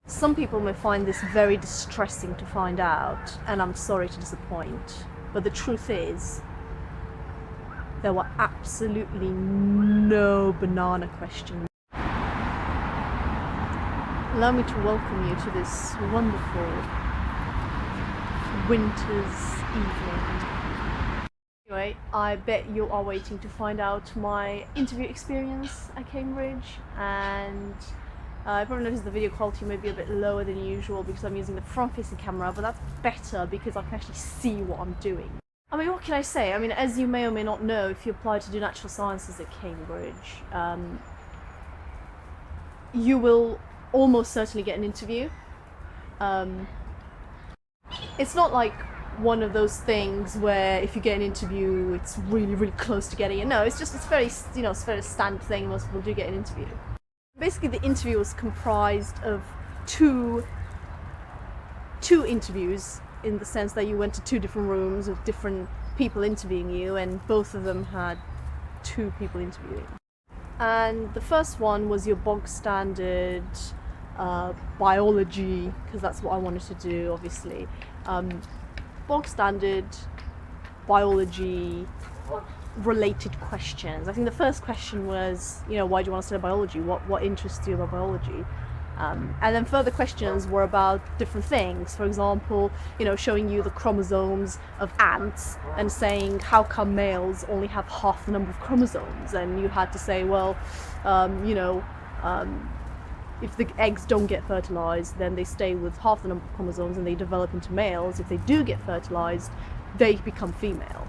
Some people may find this very distressing to find out, and I'm sorry to disappoint, but the truth is, there were absolutely no banana questions. Allow me to welcome you to this wonderful winter's evening. Anyway, I bet you are waiting to find out my interview experience at Cambridge, and I probably noticed the video quality may be a bit lower than usual because I'm using the front-facing camera, but that's better because I can actually see what I'm doing. I mean, what can I say? I mean, as you may or may not know, if you apply to do natural sciences at Cambridge, you will almost certainly get an interview. It's not like one of those things where if you get an interview, it's really, really close to getting it. No, it's very, it's a very standard thing. Most people do get an interview. Basically, the interview was comprised of two interviews, in the sense that you went to two different rooms with different people interviewing you, and both of them had two people interviewing. And the first one was your bog standard biology, because that's what I wanted to do, obviously. Bog standard biology related questions. I think the first question was, why do you want to study biology? What interests you about biology? And then further questions were about different things. For example, showing you the chromosomes of ants and saying, how come males only have half the number of chromosomes? And you had to say, well, if the eggs don't get fertilized, then they stay with half the number of chromosomes and they develop into males. If they do get fertilized, they become female.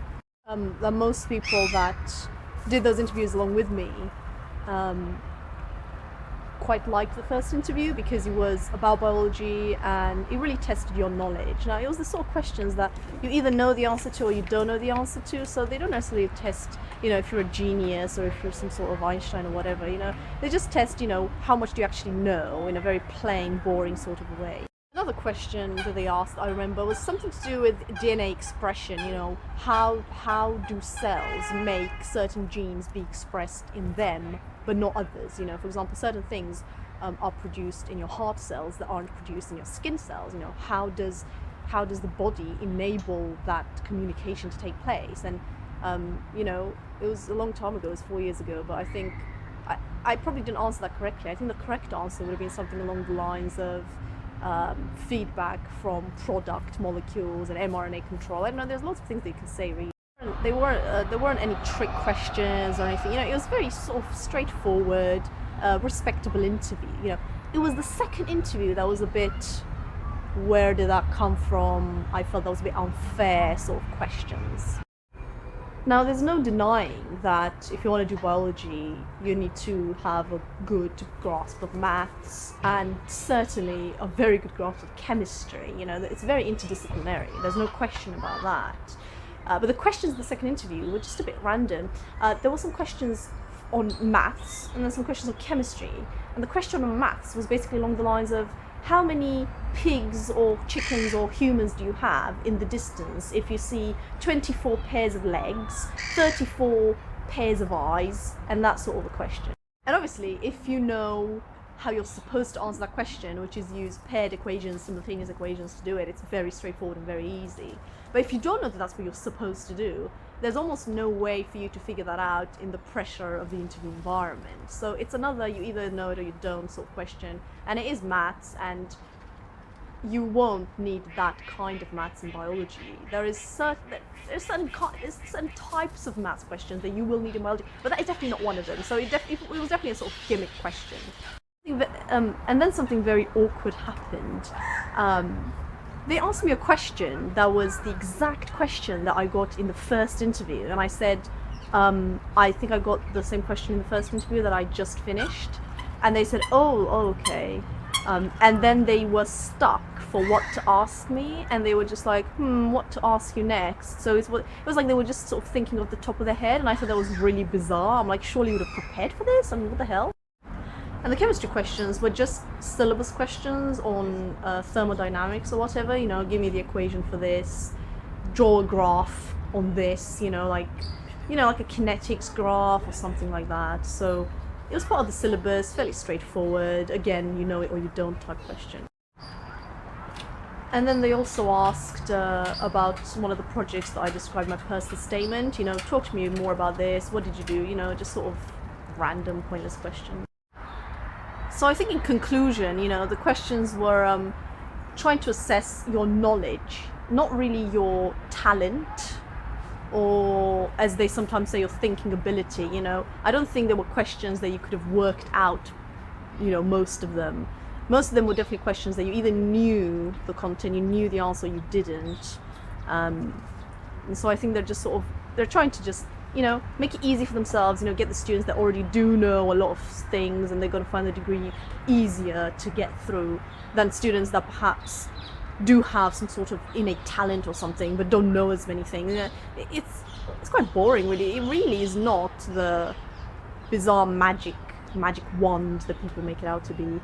Most people that did those interviews along with me quite liked the first interview because it was about biology and it really tested your knowledge. Now, it was the sort of questions that you either know the answer to or you don't know the answer to, so they don't necessarily test, if you're a genius or if you're some sort of Einstein or whatever, They just test, how much do you actually know in a very plain, boring sort of way. Another question that they asked, I remember, was something to do with DNA expression. How do cells make certain genes be expressed in them but not others? For example, certain things are produced in your heart cells that aren't produced in your skin cells. How does the body enable that communication to take place? And it was a long time ago, it was 4 years ago, but I think I probably didn't answer that correctly. I think the correct answer would have been something along the lines of feedback from product molecules and mRNA control. I don't know, there's lots of things that you can say, really. There weren't any trick questions or anything. It was very sort of straightforward, respectable interview. It was the second interview that was a bit, where did that come from? I felt that was a bit unfair sort of questions. Now, there's no denying that if you want to do biology, you need to have a good grasp of maths and certainly a very good grasp of chemistry. It's very interdisciplinary. There's no question about that. But the questions in the second interview were just a bit random. There were some questions on maths and then some questions on chemistry. And the question on maths was basically along the lines of, how many pigs or chickens or humans do you have in the distance if you see 24 pairs of legs, 34 pairs of eyes, and that sort of a question. And obviously, if you know how you're supposed to answer that question, which is use paired equations, simultaneous equations to do it, it's very straightforward and very easy. But if you don't know that that's what you're supposed to do, there's almost no way for you to figure that out in the pressure of the interview environment. So it's another you either know it or you don't sort of question, and it is maths, and you won't need that kind of maths in biology. There's certain types of maths questions that you will need in biology, but that is definitely not one of them. So it was definitely a sort of gimmick question. And then something very awkward happened. They asked me a question that was the exact question that I got in the first interview, and I said, I think I got the same question in the first interview that I just finished, and they said, oh, okay. And then they were stuck for what to ask me, and they were just like, what to ask you next? So it was like they were just sort of thinking off the top of their head, and I thought that was really bizarre. I'm like, surely you would have prepared for this? I mean, what the hell? And the chemistry questions were just syllabus questions on thermodynamics or whatever. Give me the equation for this, draw a graph on this, like a kinetics graph or something like that. So it was part of the syllabus, fairly straightforward. Again, you know it or you don't type question. And then they also asked about one of the projects that I described, my personal statement. You know, talk to me more about this. What did you do? You know, just sort of random, pointless questions. So I think in conclusion, you know, the questions were trying to assess your knowledge, not really your talent, or as they sometimes say, your thinking ability. You know, I don't think there were questions that you could have worked out, you know, most of them were definitely questions that you either knew the content, you knew the answer, or you didn't. And so I think they're trying to just, you know, make it easy for themselves, you know, get the students that already do know a lot of things and they're going to find the degree easier to get through than students that perhaps do have some sort of innate talent or something but don't know as many things. It's quite boring, really. It really is not the bizarre magic wand that people make it out to be.